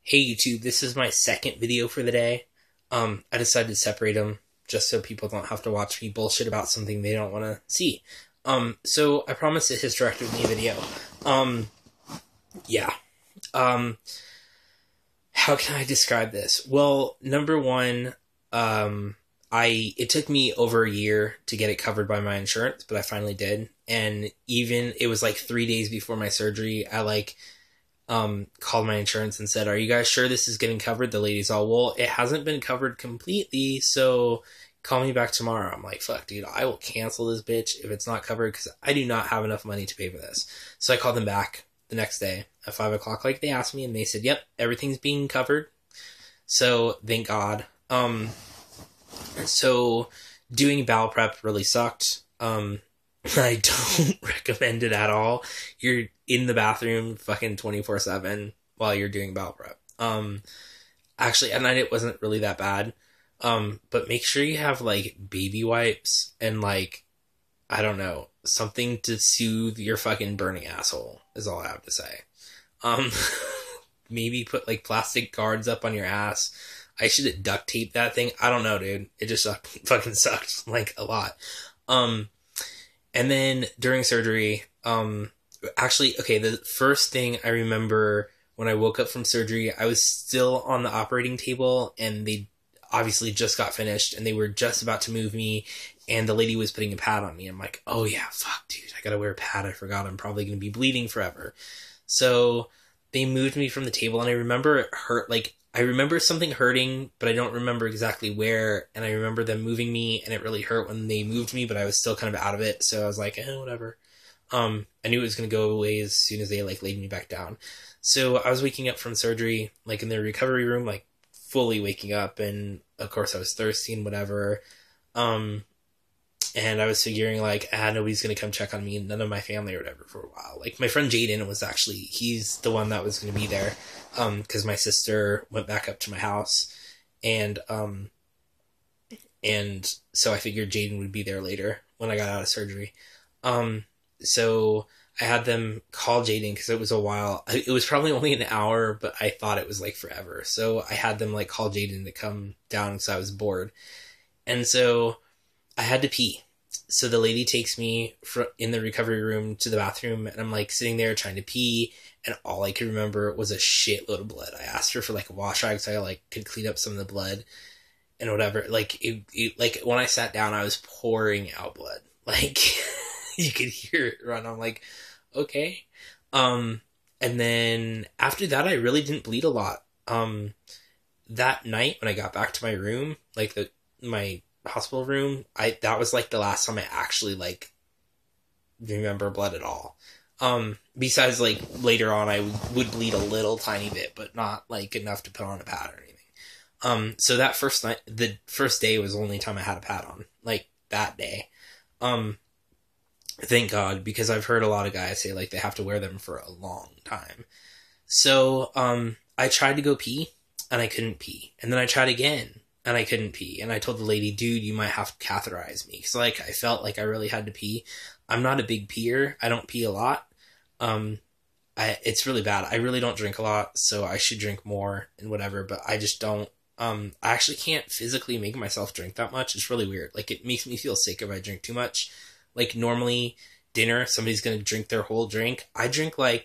Hey YouTube, this is my second video for the day. I decided to separate them just so people don't have to watch me bullshit about something they don't want to see. So I promised a hysterectomy video. Yeah. How can I describe this? Well, number one, it took me over a year to get it covered by my insurance, but I finally did. And even it was like 3 days before my surgery, I called my insurance and said, "Are you guys sure this is getting covered?" The lady's all, "Well, it hasn't been covered completely, so call me back tomorrow." I'm like, fuck, dude, I will cancel this bitch if it's not covered because I do not have enough money to pay for this. So I called them back the next day at 5 o'clock like they asked me, and they said, "Yep, everything's being covered." So thank God. So doing bowel prep really sucked. I don't recommend it at all. You're in the bathroom fucking 24/7 while you're doing bowel prep. Actually, at night it wasn't really that bad. But make sure you have baby wipes and I don't know, something to soothe your fucking burning asshole is all I have to say. Maybe put plastic guards up on your ass. I should duct tape that thing. I don't know, dude. It just fucking sucked a lot. And then during surgery, actually, okay, the first thing I remember when I woke up from surgery, I was still on the operating table and they obviously just got finished and they were just about to move me and the lady was putting a pad on me. I'm like, oh yeah, fuck, dude, I gotta wear a pad. I forgot I'm probably gonna be bleeding forever. So they moved me from the table and I remember it hurt, I remember something hurting, but I don't remember exactly where. And I remember them moving me, and it really hurt when they moved me, but I was still kind of out of it. So I was like, whatever. I knew it was going to go away as soon as they laid me back down. So I was waking up from surgery, in the recovery room, fully waking up. And of course I was thirsty and whatever. And I was figuring nobody's going to come check on me, none of my family or whatever for a while. My friend Jaden was he's the one that was going to be there. Cause my sister went back up to my house and so I figured Jaden would be there later when I got out of surgery. So I had them call Jaden cause it was a while. It was probably only an hour, but I thought it was forever. So I had them call Jaden to come down cause I was bored. And so I had to pee. So the lady takes me in the recovery room to the bathroom and I'm sitting there trying to pee and all I could remember was a shitload of blood. I asked her for a wash rag so I could clean up some of the blood and whatever. When I sat down I was pouring out blood. You could hear it run. I'm like, okay. And then after that I really didn't bleed a lot. That night when I got back to my room, my hospital room, that was the last time I actually remember blood at all. Besides later on I would bleed a little tiny bit, but not enough to put on a pad or anything. So that first night, the first day was the only time I had a pad on, that day. Thank God, because I've heard a lot of guys say they have to wear them for a long time. So I tried to go pee and I couldn't pee, and then I tried again and I couldn't pee. And I told the lady, dude, you might have to catheterize me. So I felt I really had to pee. I'm not a big peer. I don't pee a lot. It's really bad. I really don't drink a lot, so I should drink more and whatever, but I just don't. I actually can't physically make myself drink that much. It's really weird. It makes me feel sick if I drink too much. Normally dinner, somebody's going to drink their whole drink. I drink I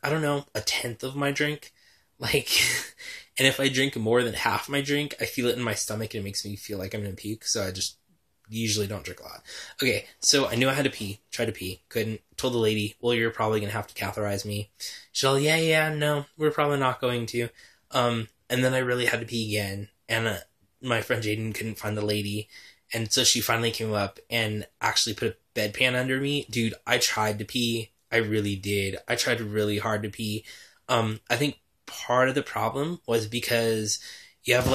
don't know, a tenth of my drink. And if I drink more than half my drink, I feel it in my stomach and it makes me feel like I'm going to puke. So I just usually don't drink a lot. Okay, so I knew I had to pee. Tried to pee. Couldn't. Told the lady, well, you're probably going to have to catheterize me. She's all, yeah, no, we're probably not going to. And then I really had to pee again. And my friend Jaden couldn't find the lady. And so she finally came up and actually put a bedpan under me. Dude, I tried to pee. I really did. I tried really hard to pee. I think part of the problem was because you have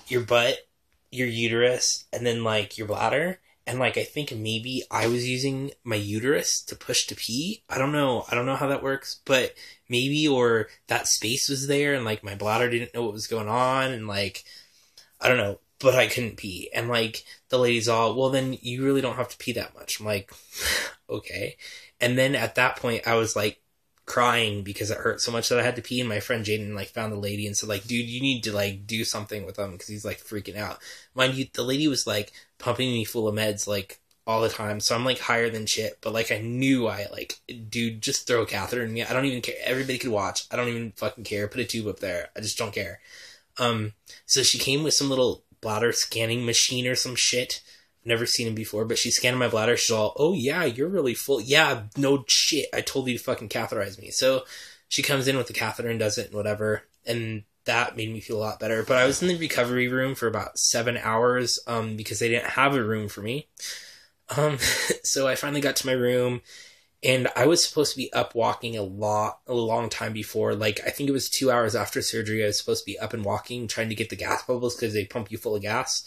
your butt, your uterus, and then your bladder. And I think maybe I was using my uterus to push to pee. I don't know how that works, but maybe, or that space was there and my bladder didn't know what was going on. And I don't know, but I couldn't pee. And the lady's all, well, then you really don't have to pee that much. I'm like, okay. And then at that point I was crying because it hurt so much that I had to pee, and my friend Jaden like found the lady and said like, dude, you need to like do something with him because he's like freaking out. Mind you, the lady was like pumping me full of meds like all the time, so I'm like higher than shit, but like I knew I like, dude, just throw a catheter in me. I don't even care. Everybody could watch. I don't even fucking care. Put a tube up there. I just don't care. So she came with some little bladder scanning machine or some shit. Never seen him before, but she scanned my bladder. She's all, oh yeah, you're really full. Yeah, no shit. I told you to fucking catheterize me. So she comes in with the catheter and does it and whatever. And that made me feel a lot better. But I was in the recovery room for about 7 hours, because they didn't have a room for me. So I finally got to my room, and I was supposed to be up walking a long time before. Like, I think it was 2 hours after surgery, I was supposed to be up and walking, trying to get the gas bubbles because they pump you full of gas.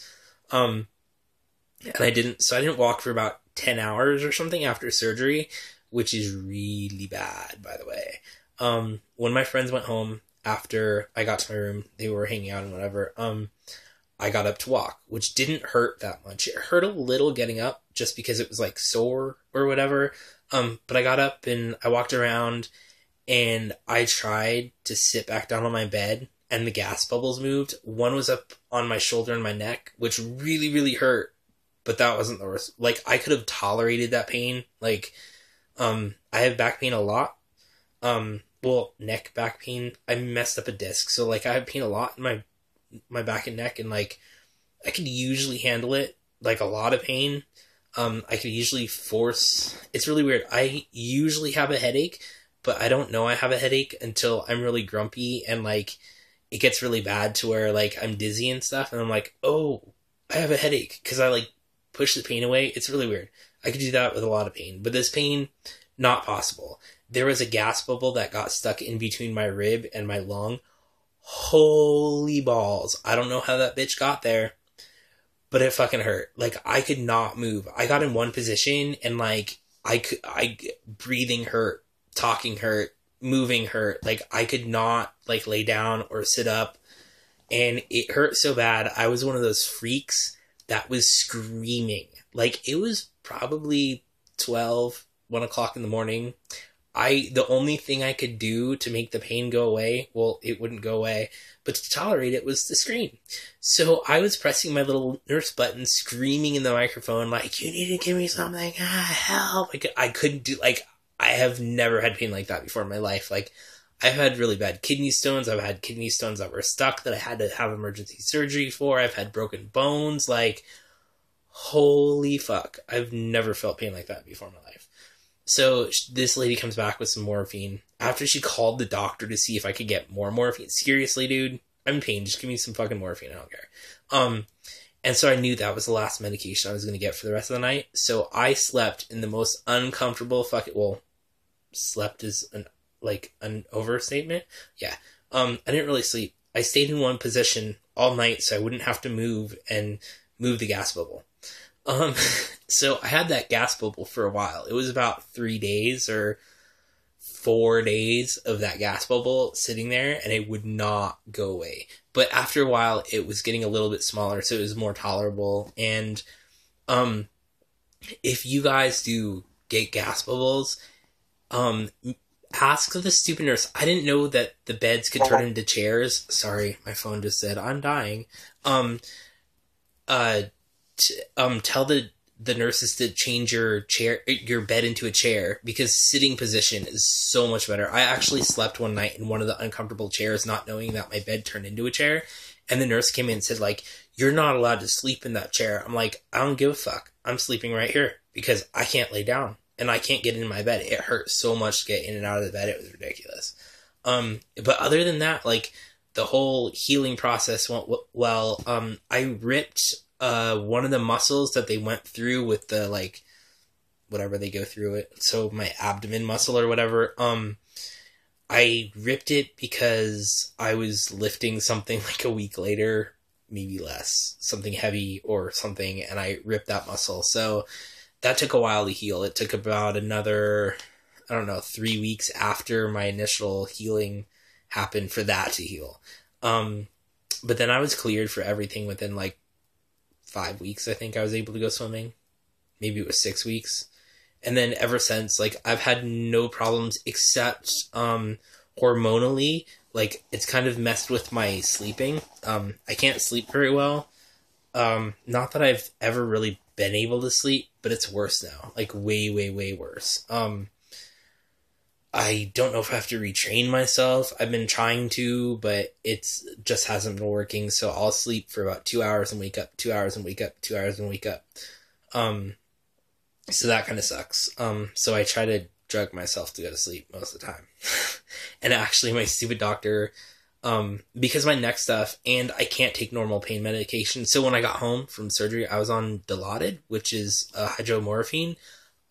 And I didn't walk for about 10 hours or something after surgery, which is really bad, by the way. When my friends went home after I got to my room, they were hanging out and whatever, I got up to walk, which didn't hurt that much. It hurt a little getting up just because it was like sore or whatever. But I got up and I walked around and I tried to sit back down on my bed and the gas bubbles moved. One was up on my shoulder and my neck, which really, really hurt. But that wasn't the worst. Like, I could have tolerated that pain. Like, I have back pain a lot. Neck back pain. I messed up a disc. So, like, I have pain a lot in my back and neck. And, like, I could usually handle it. Like, a lot of pain. I could usually force... It's really weird. I usually have a headache, but I don't know I have a headache until I'm really grumpy. And, like, it gets really bad to where, like, I'm dizzy and stuff. And I'm like, oh, I have a headache. Because I, like, push the pain away. It's really weird. I could do that with a lot of pain, but this pain, not possible. There was a gas bubble that got stuck in between my rib and my lung. Holy balls. I don't know how that bitch got there, but it fucking hurt. Like, I could not move. I got in one position and like, breathing hurt, talking hurt, moving hurt. Like, I could not like lay down or sit up, and it hurt so bad. I was one of those freaks that was screaming. Like, it was probably 1 o'clock in the morning. The only thing I could do to make the pain go away, well, it wouldn't go away, but to tolerate it was to scream. So I was pressing my little nurse button, screaming in the microphone, like, you need to give me something, help. I couldn't do, like, I have never had pain like that before in my life. Like, I've had really bad kidney stones. I've had kidney stones that were stuck that I had to have emergency surgery for. I've had broken bones. Like, holy fuck. I've never felt pain like that before in my life. So this lady comes back with some morphine. After she called the doctor to see if I could get more morphine. Seriously, dude, I'm in pain. Just give me some fucking morphine. I don't care. And so I knew that was the last medication I was going to get for the rest of the night. So I slept in the most uncomfortable slept is an overstatement. Yeah. I didn't really sleep. I stayed in one position all night so I wouldn't have to move the gas bubble. So I had that gas bubble for a while. It was about 3 days or 4 days of that gas bubble sitting there, and it would not go away. But after a while, it was getting a little bit smaller, so it was more tolerable. And, if you guys do get gas bubbles, ask the stupid nurse. I didn't know that the beds could turn into chairs. Sorry, my phone just said, I'm dying. Tell the nurses to change your bed into a chair, because sitting position is so much better. I actually slept one night in one of the uncomfortable chairs, not knowing that my bed turned into a chair. And the nurse came in and said, like, you're not allowed to sleep in that chair. I'm like, I don't give a fuck. I'm sleeping right here because I can't lay down and I can't get in my bed. It hurt so much to get in and out of the bed. It was ridiculous. But other than that, like, the whole healing process went well. I ripped one of the muscles that they went through with the, like, whatever they go through it. So my abdomen muscle or whatever, I ripped it because I was lifting something like a week later, maybe less, something heavy or something, and I ripped that muscle. So that took a while to heal. It took about another, 3 weeks after my initial healing happened for that to heal. But then I was cleared for everything within like 5 weeks. I think I was able to go swimming. Maybe it was 6 weeks. And then ever since, like, I've had no problems except hormonally. Like, it's kind of messed with my sleeping. I can't sleep very well. Not that I've ever really been able to sleep, but it's worse now. Like, way, way, way worse. I don't know if I have to retrain myself. I've been trying to, but it's just hasn't been working. So I'll sleep for about 2 hours and wake up, 2 hours and wake up, 2 hours and wake up. So that kind of sucks. So I try to drug myself to go to sleep most of the time. And actually my stupid doctor, because my neck stuff and I can't take normal pain medication. So when I got home from surgery, I was on Dilaudid, which is hydromorphine.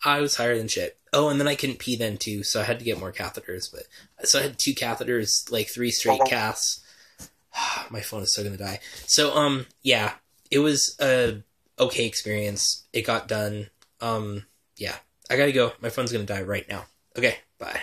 I was higher than shit. Oh, and then I couldn't pee then too, so I had to get more catheters. So I had 2 catheters, like 3 straight caths. My phone is still gonna die. So yeah, it was a okay experience. It got done. Yeah, I gotta go. My phone's gonna die right now. Okay, bye.